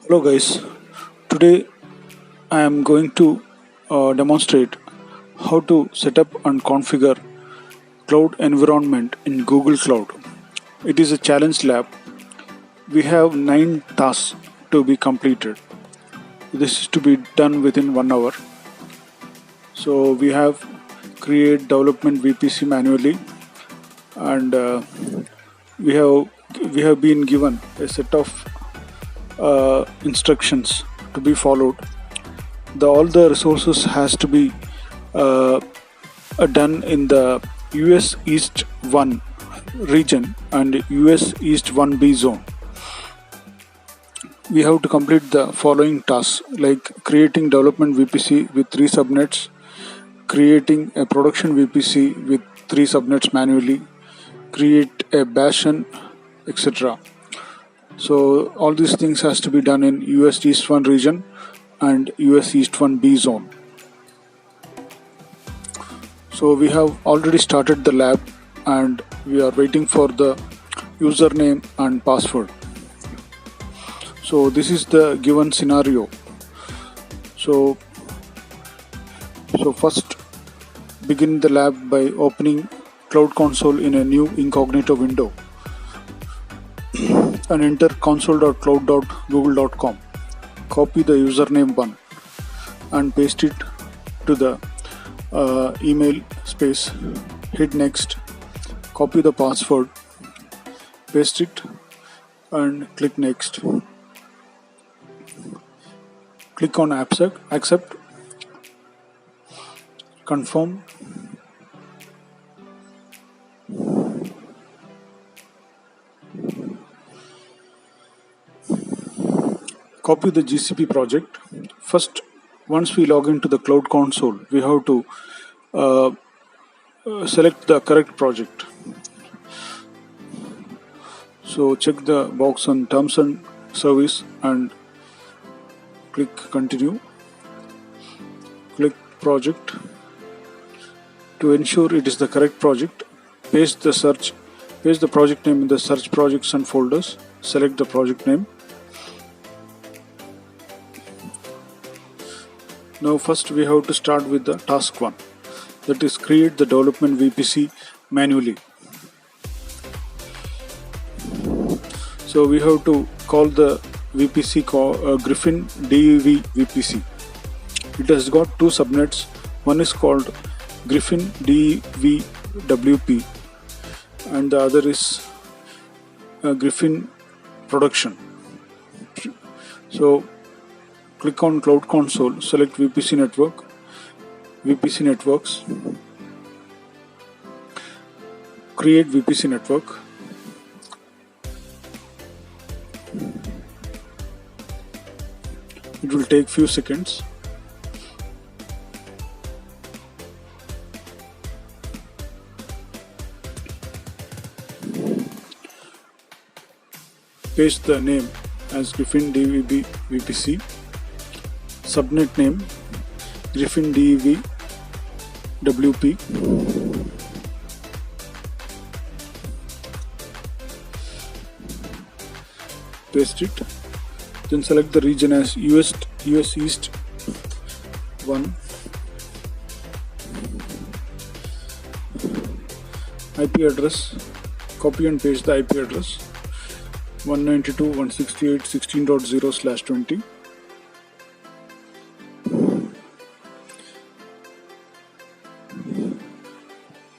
Hello guys, today I am going to demonstrate how to set up and configure cloud environment in Google Cloud. It is a challenge lab. We have 9 tasks to be completed. This is to be done within 1 hour. So we have create development VPC manually, and we have been given a set of instructions to be followed. All the resources has to be uh, done in the US East 1 region and US East 1B zone. We have to complete the following tasks like creating development VPC with 3 subnets, creating a production VPC with 3 subnets manually, create a bastion, etc. So all these things has to be done in US East 1 region and US East 1B zone. So we have already started the lab and we are waiting for the username and password. So this is the given scenario. So first begin the lab by opening Cloud Console in a new incognito window and enter console.cloud.google.com. Copy the username 1 and paste it to the email space. Hit next. Copy the password, paste it and click next. Click on accept, confirm. Copy the GCP project. First, once we log into the Cloud Console, we have to select the correct project. So check the box on terms and service and click continue. Click project. To ensure it is the correct project, paste the project name in the search projects and folders. Select the project name. Now first we have to start with the task 1, that is create the development VPC manually. So we have to call the VPC griffin-dev-vpc. It has got 2 subnets. One is called griffin-dev-wp and the other is griffin production. So click on Cloud Console, select VPC networks, create VPC network. It will take few seconds. Paste the name as griffin-dev-vpc. Subnet name griffin-dev-wp. Paste it. Then select the region as US East 1. IP address. Copy and paste the IP address 192.168.16.0/20.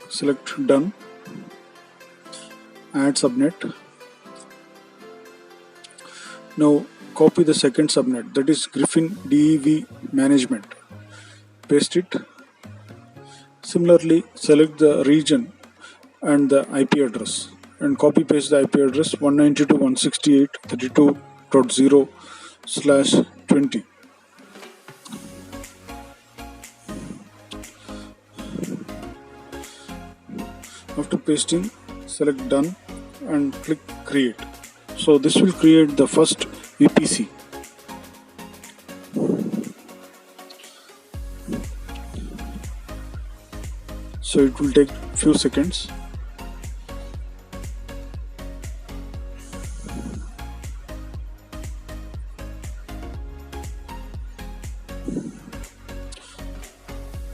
Select done. Add subnet. Now copy the second subnet, that is griffin-dev management. Paste it. Similarly, select the region and the IP address and copy paste the IP address 192.168.32.0/20. After pasting, select done and click create. So this will create the first VPC. So it will take few seconds.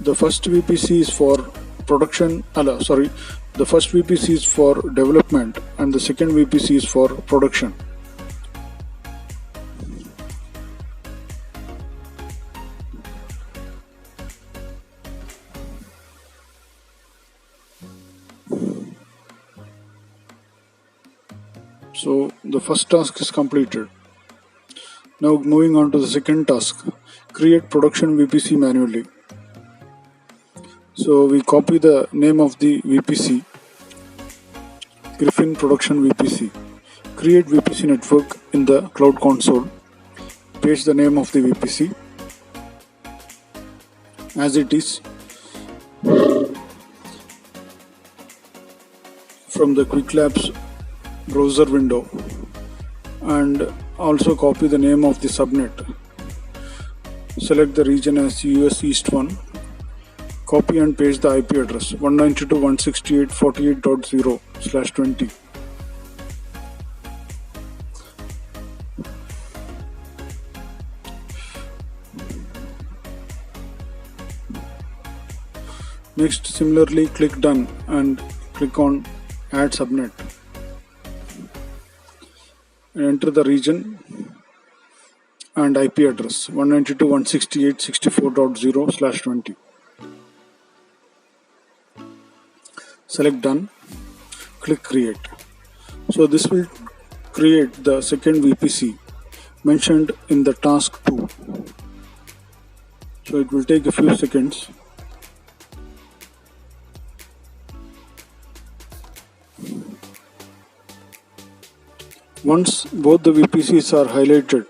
The first VPC is for production, the first VPC is for development and the second VPC is for production. So the first task is completed. Now moving on to the second task, create production VPC manually. So we copy the name of the VPC, Griffin Production VPC. Create VPC network in the Cloud Console. Paste the name of the VPC as it is from the Qwiklabs browser window, and also copy the name of the subnet. Select the region as US East 1. Copy and paste the IP address 192.168.48.0/20. Next, similarly click Done and click on Add Subnet. And enter the region and IP address 192.168.64.0/20. Select Done, click Create. So this will create the second VPC mentioned in the task 2. So it will take a few seconds. Once both the VPCs are highlighted,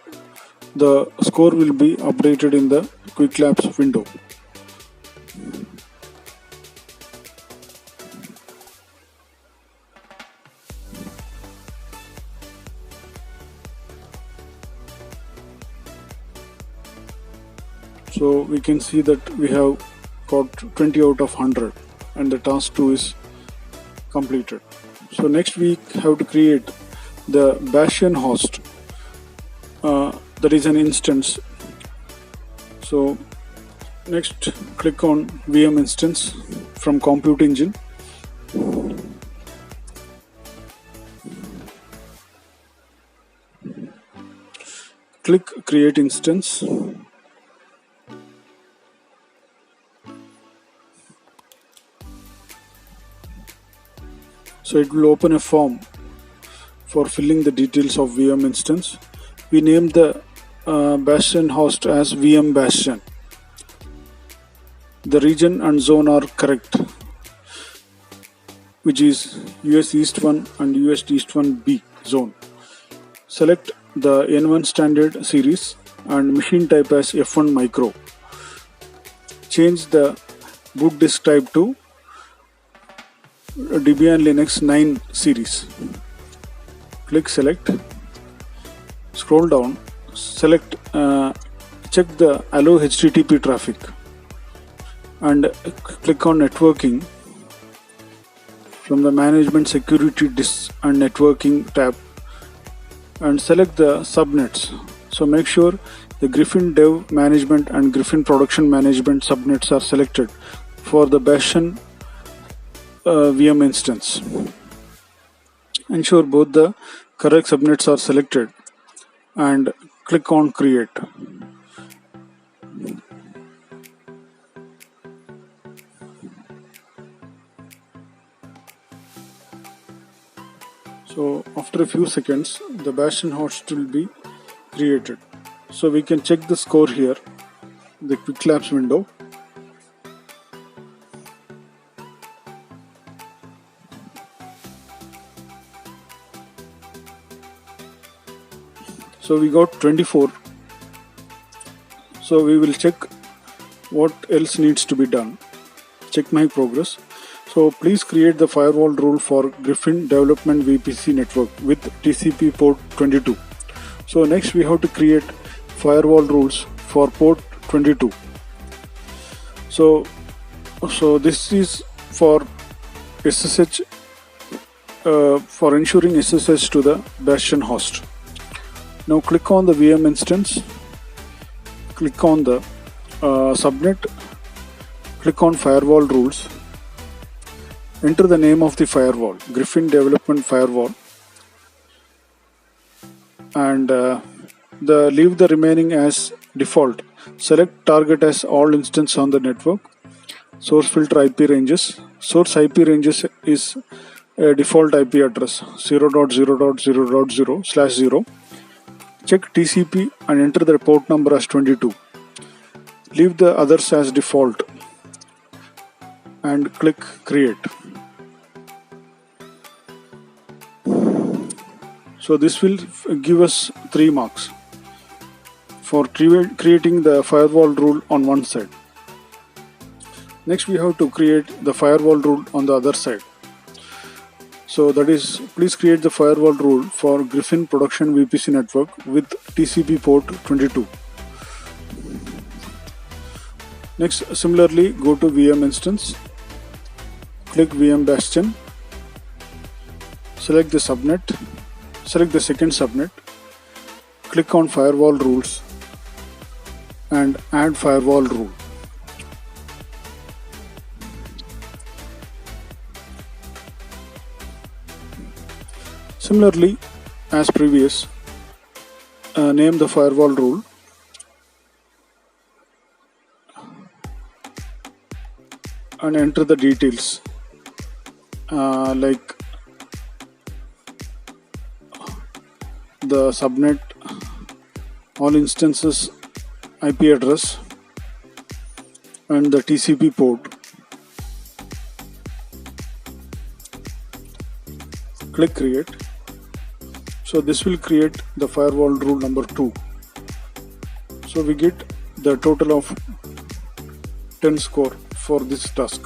the score will be updated in the Qwiklabs window. So we can see that we have got 20 out of 100 and the task 2 is completed. So next we have to create the Bastion host, that is an instance. So next click on VM instance from Compute Engine. Click Create Instance. So it will open a form for filling the details of VM instance. We named the Bastion host as VM Bastion. The region and zone are correct, which is US East 1 and US East 1B zone. Select the N1 standard series and machine type as F1 micro. Change the boot disk type to Debian Linux 9 series. Click Select, scroll down, select check the Allow HTTP traffic and click on Networking from the Management Security Disk and Networking tab and select the subnets. So make sure the Griffin Dev Management and Griffin Production Management subnets are selected for the Bastion VM instance. Ensure both the correct subnets are selected and click on Create. So after a few seconds the Bastion host will be created. So we can check the score here, the Qwiklabs window. So we got 24. So we will check what else needs to be done. Check my progress. So please create the firewall rule for Griffin Development VPC network with TCP port 22. So next we have to create firewall rules for port 22. So this is for SSH, for ensuring SSH to the Bastion host. Now click on the VM instance, click on the subnet, Click on Firewall Rules. Enter the name of the firewall, Griffin Development Firewall, and leave the remaining as default. Select target as all instance on the network. Source filter IP ranges. Source IP ranges is a default IP address 0.0.0.0/0. Check TCP and enter the port number as 22. Leave the others as default and click create. So this will give us 3 marks for creating the firewall rule on one side. Next we have to create the firewall rule on the other side. So that is, please create the firewall rule for Griffin production VPC network with TCP port 22. Next, similarly, go to VM instance, click VM bastion, select the subnet, select the second subnet, click on firewall rules and add firewall rule. Similarly, as previous, name the firewall rule and enter the details like the subnet, all instances IP address and the TCP port. Click create. So this will create the firewall rule number 2. So we get the total of 10 score for this task.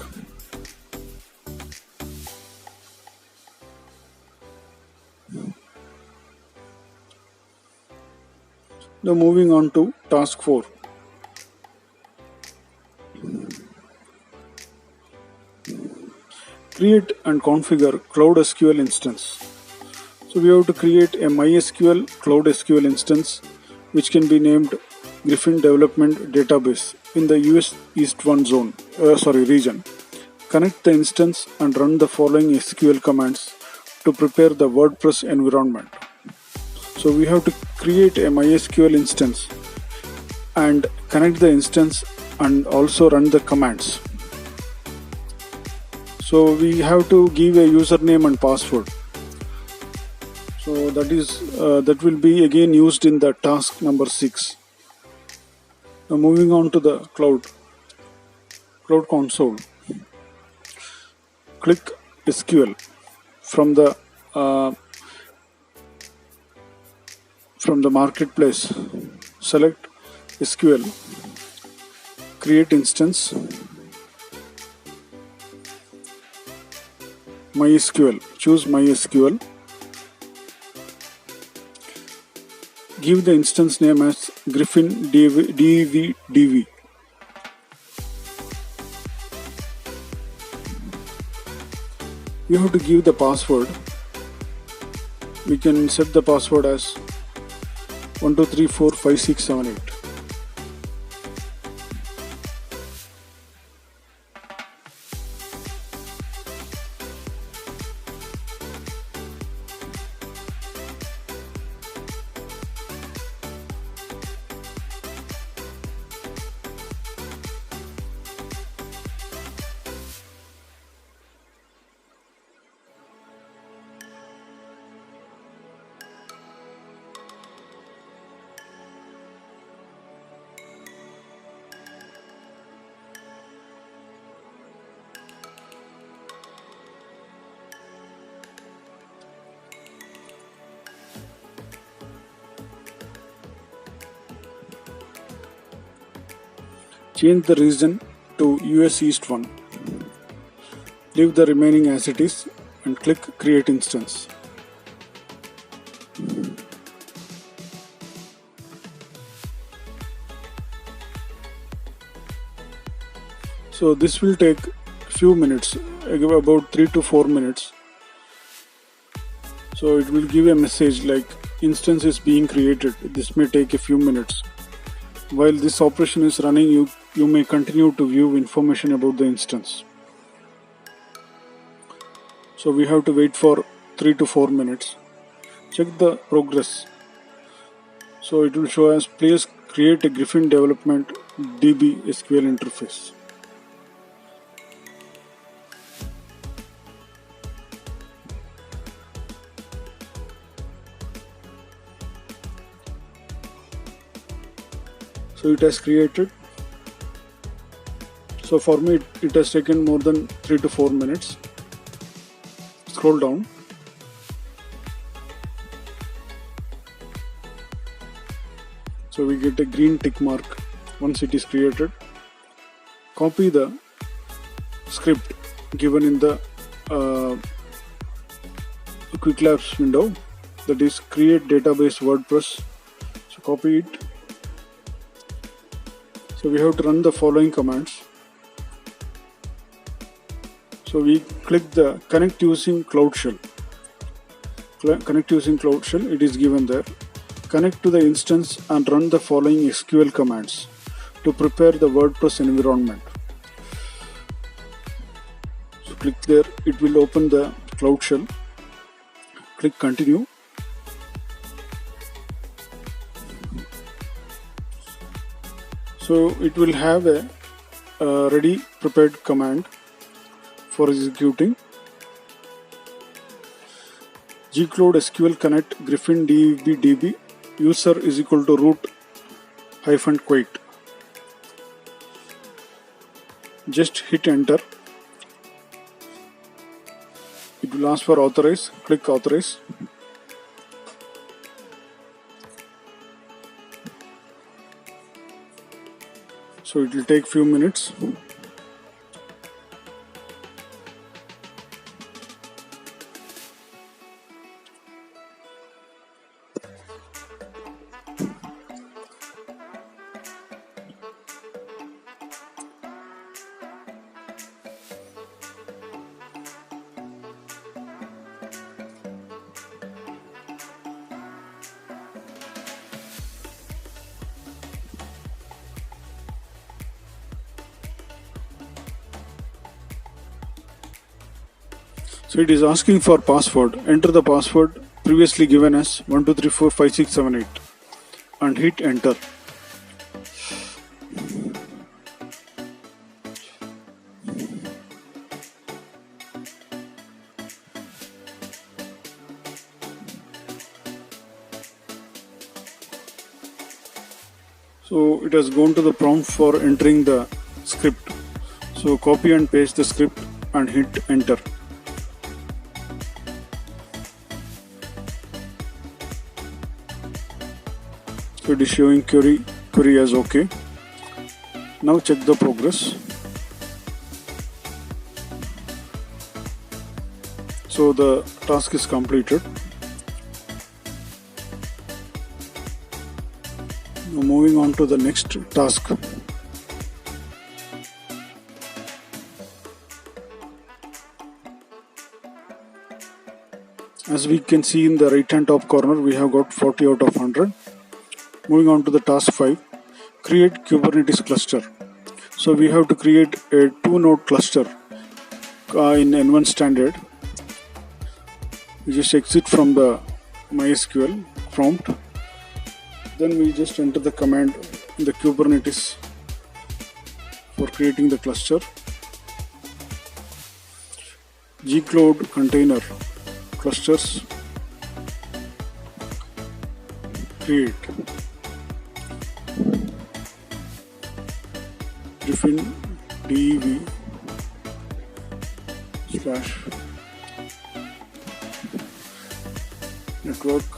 Now moving on to task 4. Create and configure Cloud SQL instance. So we have to create a MySQL Cloud SQL instance which can be named Griffin Development Database in the US East 1 region. Connect the instance and run the following SQL commands to prepare the WordPress environment. So we have to create a MySQL instance and connect the instance and also run the commands. So we have to give a username and password. So that will be again used in the task number 6. Now moving on to the cloud console. Click SQL from the marketplace. Select SQL. Create instance. MySQL. Choose MySQL. Give the instance name as griffin-dev-wp. You have to give the password. We can set the password as 12345678. Change the region to US East 1. Leave the remaining as it is and click Create Instance. So this will take a few minutes, about 3 to 4 minutes. So it will give a message like instance is being created. This may take a few minutes. While this operation is running, you may continue to view information about the instance. So we have to wait for 3 to 4 minutes. Check the progress. So it will show us please create a Griffin development DB SQL interface. So it has created. So for me it has taken more than 3 to 4 minutes. Scroll down. So we get a green tick mark once it is created. Copy the script given in the Qwiklabs window, that is create database WordPress. So copy it. So we have to run the following commands. So we click the connect using Cloud Shell. Connect using Cloud Shell, it is given there. Connect to the instance and run the following SQL commands to prepare the WordPress environment. So click there, it will open the Cloud Shell. Click continue. So it will have a ready prepared command for executing. gcloud SQL connect griffin-dev-wp user is equal to root -quit. Just hit enter. It will ask for authorize. Click authorize. So it will take few minutes. So it is asking for password. Enter the password previously given as 12345678 and hit enter. So it has gone to the prompt for entering the script. So copy and paste the script and hit enter. So it is showing query as OK. Now check the progress. So the task is completed. Now moving on to the next task. As we can see in the right hand top corner, we have got 40 out of 100. Moving on to the task 5, create Kubernetes cluster. So we have to create a 2-node cluster in N1 standard. We just exit from the MySQL prompt. Then we just enter the command in the Kubernetes for creating the cluster. gcloud container clusters create griffin-dev /network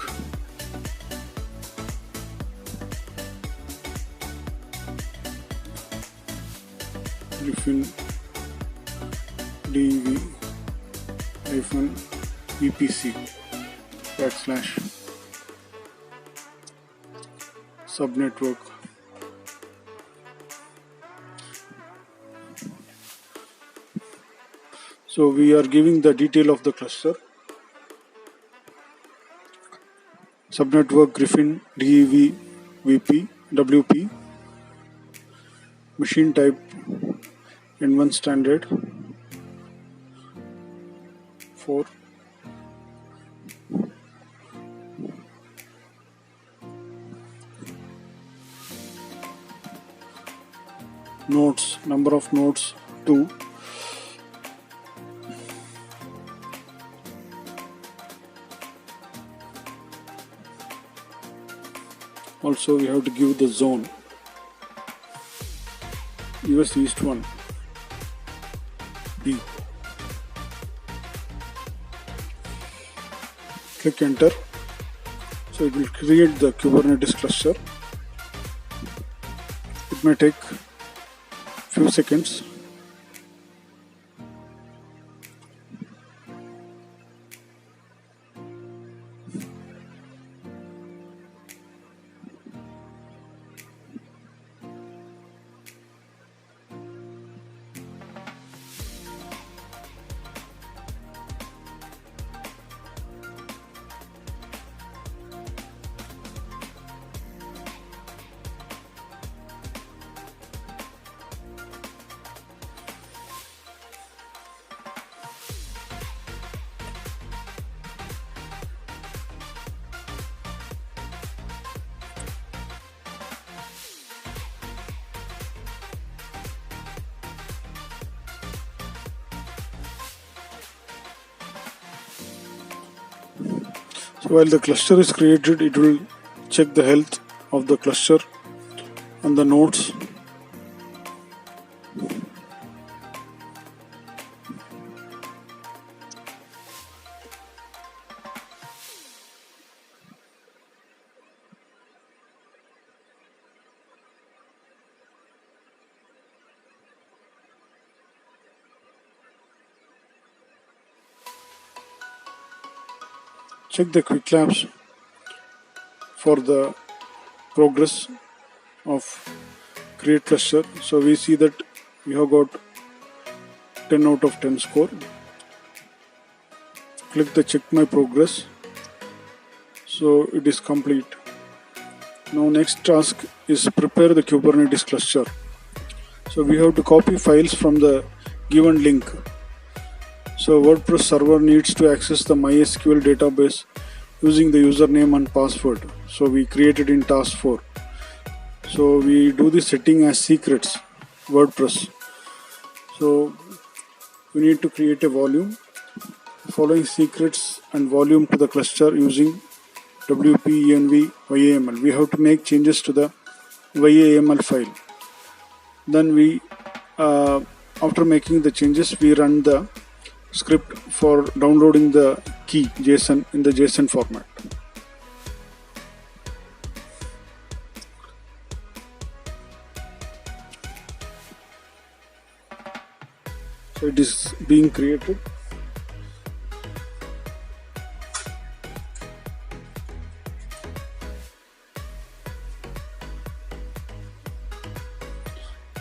griffin-dev-vpc / subnetwork. So we are giving the detail of the cluster. Subnetwork griffin-dev-wp machine type N1 standard 4. Nodes, number of nodes 2. Also we have to give the zone US East 1 B. Click enter. So it will create the Kubernetes cluster. It may take few seconds. So while the cluster is created, it will check the health of the cluster and the nodes. Check the Qwiklabs for the progress of create cluster. So we see that we have got 10 out of 10 score. Click the check my progress. So it is complete. Now next task is prepare the Kubernetes cluster. So we have to copy files from the given link. So WordPress server needs to access the MySQL database using the username and password. So we created in task 4. So we do the setting as secrets WordPress. So we need to create a volume following secrets and volume to the cluster using wp env yaml. We have to make changes to the yaml file. Then we after making the changes, we run the script for downloading the key JSON in the JSON format. So it is being created.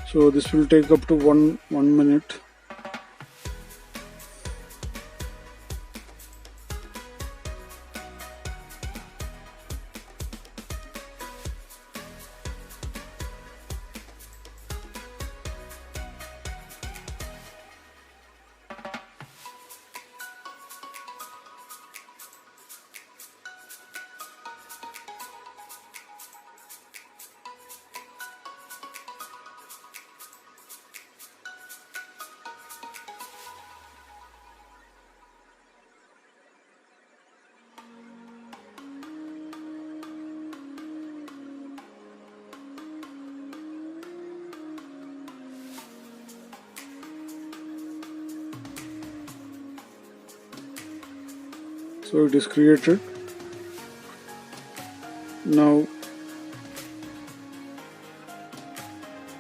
So this will take up to one minute. So it is created. Now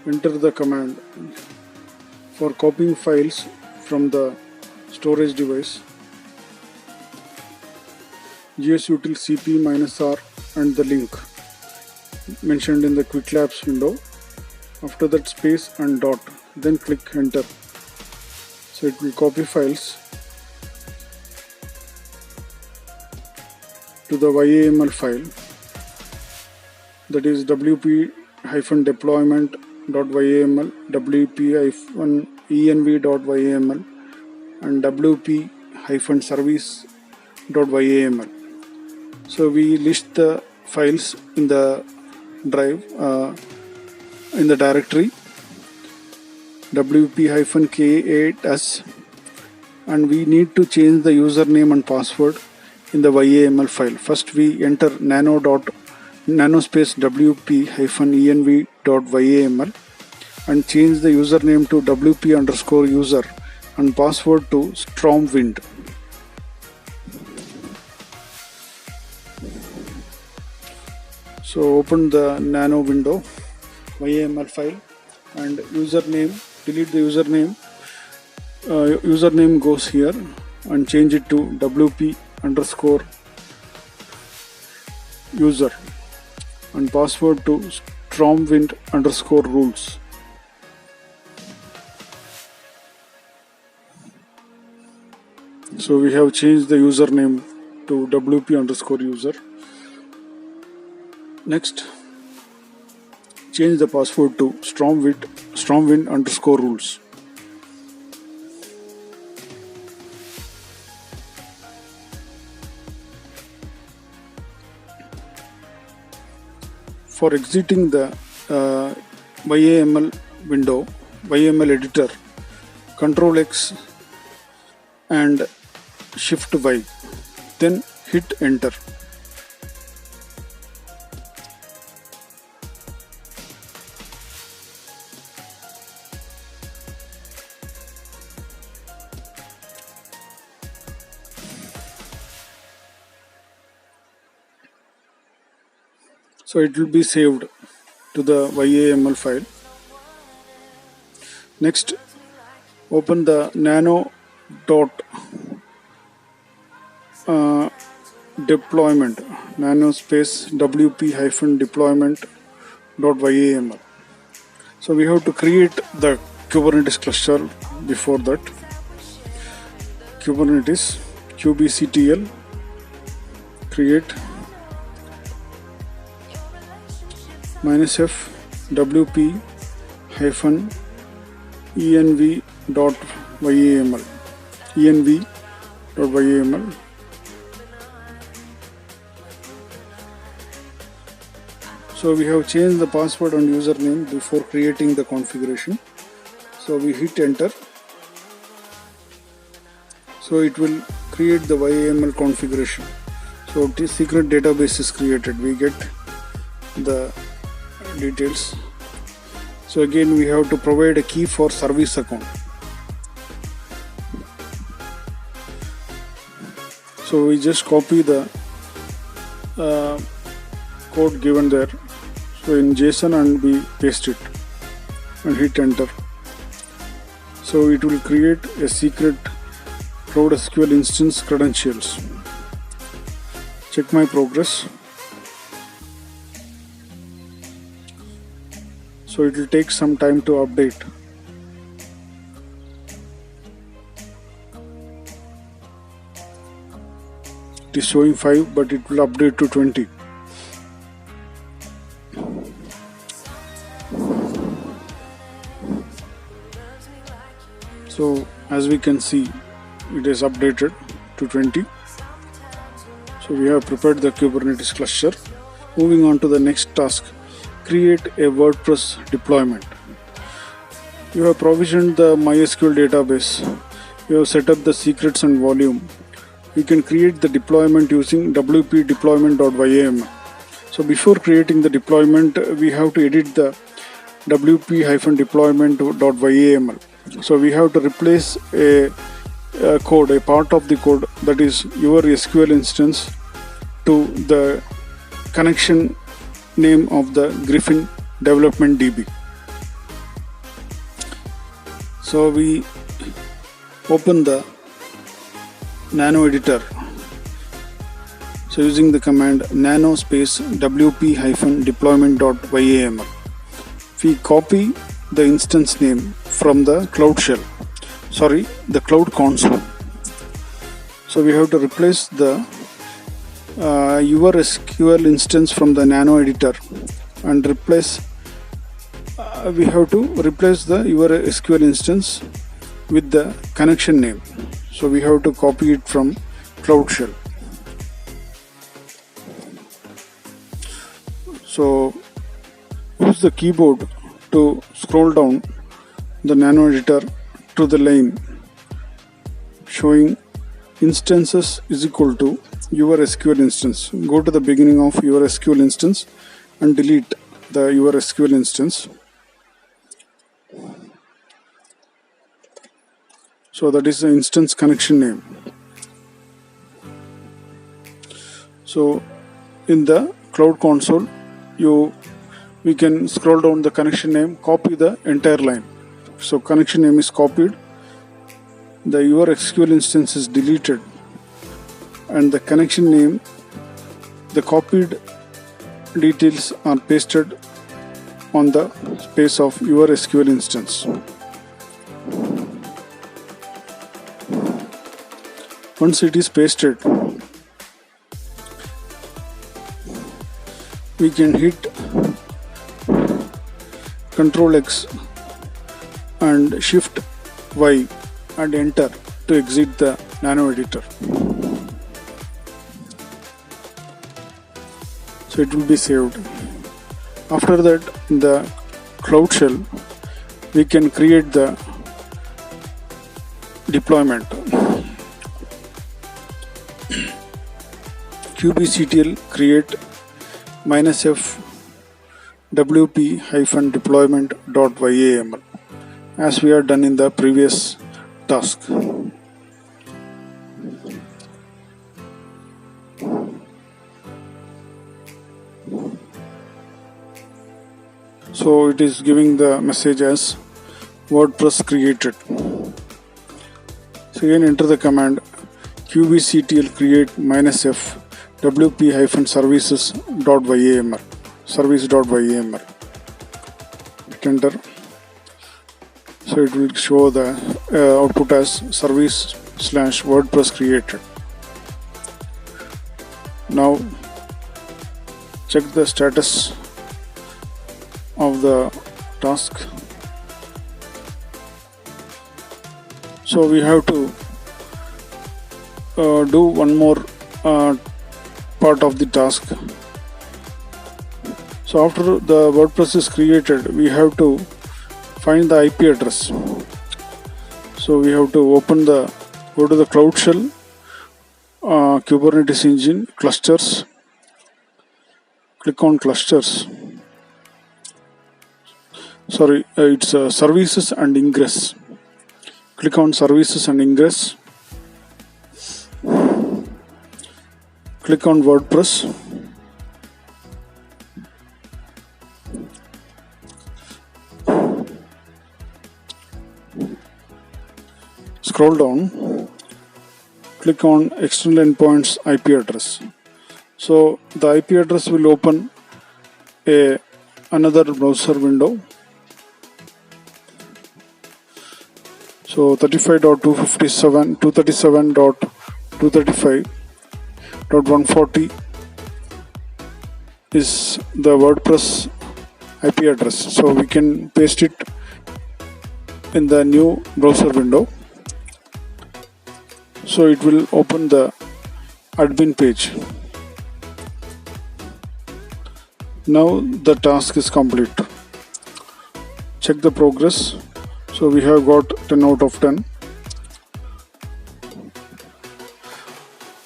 enter the command for copying files from the storage device. gsutil cp -r and the link mentioned in the Qwiklabs window. After that space and dot, then click enter. So it will copy files to the YAML file, that is wp-deployment wp-env.yaml, wp-env.yaml, and wp-service.yaml. So we list the files in the drive in the directory wp-k8s, and we need to change the username and password in the YAML file. First we enter nanospace wp-env.yaml and change the username to wp_user and password to stormwind. So open the nano window, YAML file, and username, delete the username. Username goes here and change it to wp_user and password to stormwind_rules. So we have changed the username to wp_user. Next, change the password to stormwind_rules. For exiting the YAML window, YAML editor, Ctrl X and Shift Y, then hit enter. So it will be saved to the YAML file. Next, open the deployment, nanospace wp-deployment.yaml. So we have to create the Kubernetes cluster. Before that, Kubernetes kubectl create -f wp-env.yaml. So we have changed the password and username before creating the configuration. So we hit enter. So it will create the YAML configuration. So the secret database is created. We get the details. So again we have to provide a key for service account. So we just copy the code given there, so in JSON, and we paste it and hit enter. So it will create a secret Cloud SQL instance credentials. Check my progress. So it will take some time to update. It is showing 5, but it will update to 20. So as we can see, it is updated to 20. So we have prepared the Kubernetes cluster. Moving on to the next task, create a WordPress deployment. You have provisioned the MySQL database. You have set up the secrets and volume. You can create the deployment using wp-deployment.yaml. So before creating the deployment, we have to edit the wp-deployment.yaml. So we have to replace a part of the code, that is your SQL instance, to the connection name of the Griffin development DB. So we open the nano editor. So using the command nano space wp-deployment.yaml, we copy the instance name from the cloud shell, the cloud console. So we have to replace the your SQL instance from the nano editor and replace we have to replace your SQL instance with the connection name. So we have to copy it from Cloud Shell. So use the keyboard to scroll down the nano editor to the line showing instances is equal to your SQL instance. Go to the beginning of your SQL instance and delete your SQL instance. So that is the instance connection name. So in the Cloud Console, we can scroll down the connection name, copy the entire line. So connection name is copied, your SQL instance is deleted, and the connection name, the copied details are pasted on the space of your SQL instance. Once it is pasted, we can hit Ctrl X and Shift Y and enter to exit the nano editor. So it will be saved. After that, in the Cloud Shell, we can create the deployment. kubectl create -f wp-deployment.yaml as we are done in the previous task. So it is giving the message as WordPress created. So again enter the command kubectl create -f wp-services.yaml service.yml. Hit enter. So it will show the output as service/WordPress created. Now check the status of the task. So we have to do one more part of the task. So after the WordPress is created, we have to find the IP address. So we have to go to the Cloud Shell, Kubernetes engine, clusters, click on clusters. Sorry, it's services and ingress. Click on services and ingress. Click on WordPress. Scroll down. Click on external endpoints IP address. So the IP address will open another browser window. So 237.235.140 is the WordPress IP address. So we can paste it in the new browser window. So it will open the admin page. Now the task is complete. Check the progress. So we have got 10 out of 10.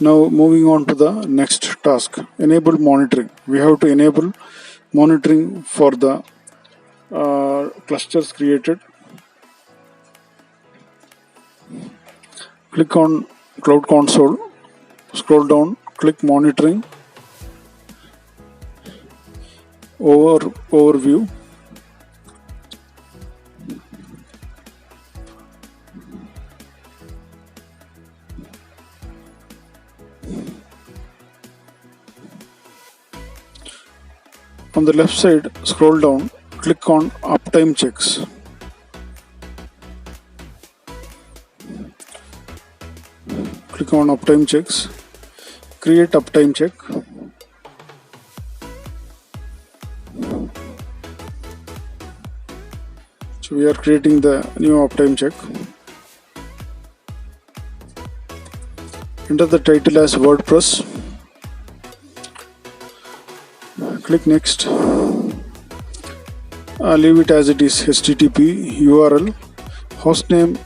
Now moving on to the next task, enable monitoring. We have to enable monitoring for the clusters created. Click on Cloud Console, scroll down, click monitoring, overview. On the left side, scroll down, click on uptime checks. Click on uptime checks, create uptime check. So we are creating the new uptime check. Enter the title as WordPress. Click next. Leave it as it is HTTP URL. Hostname,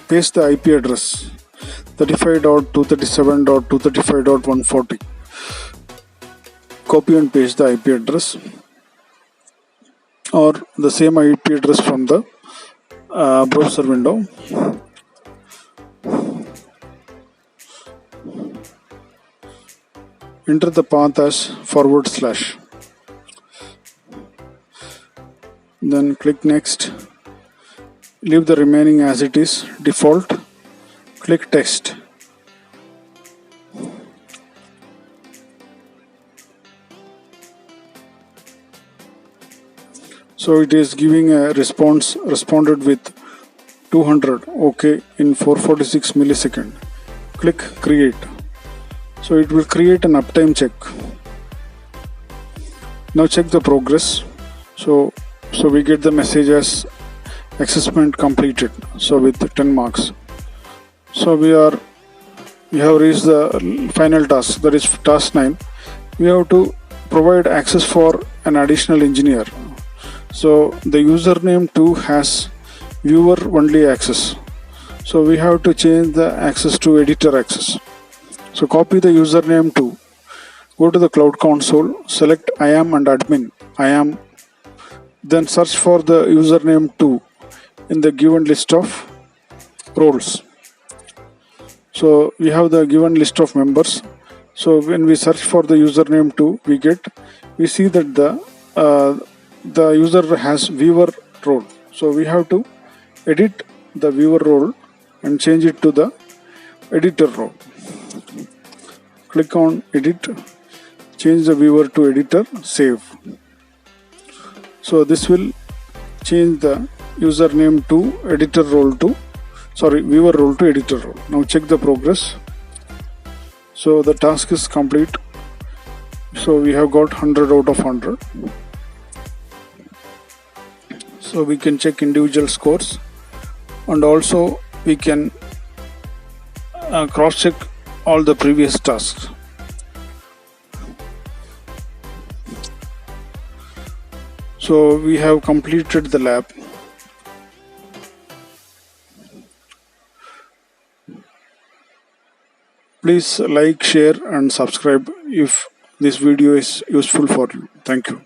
paste the IP address 35.237.235.140. Copy and paste the IP address or the same IP address from the browser window. Enter the path as /. Then click next. Leave the remaining as it is default. Click text. So it is giving a responded with 200 OK in 446 milliseconds. Click create. So it will create an uptime check. Now check the progress. So we get the message as assessment completed. So with 10 marks. So we have reached the final task, that is task 9. We have to provide access for an additional engineer. So the username 2 has viewer only access. So we have to change the access to editor access. So copy the username 2. Go to the Cloud Console, select I am and admin. I am. Then search for the username 2 in the given list of roles. So we have the given list of members. So when we search for the username 2, we see that the user has viewer role. So we have to edit the viewer role and change it to the editor role. Click on edit, change the viewer to editor, save. So this will change the username to viewer role to editor role. Now check the progress. So the task is complete. So we have got 100 out of 100. So we can check individual scores, and also we can cross check all the previous tasks. So we have completed the lab. Please like, share and subscribe if this video is useful for you. Thank you.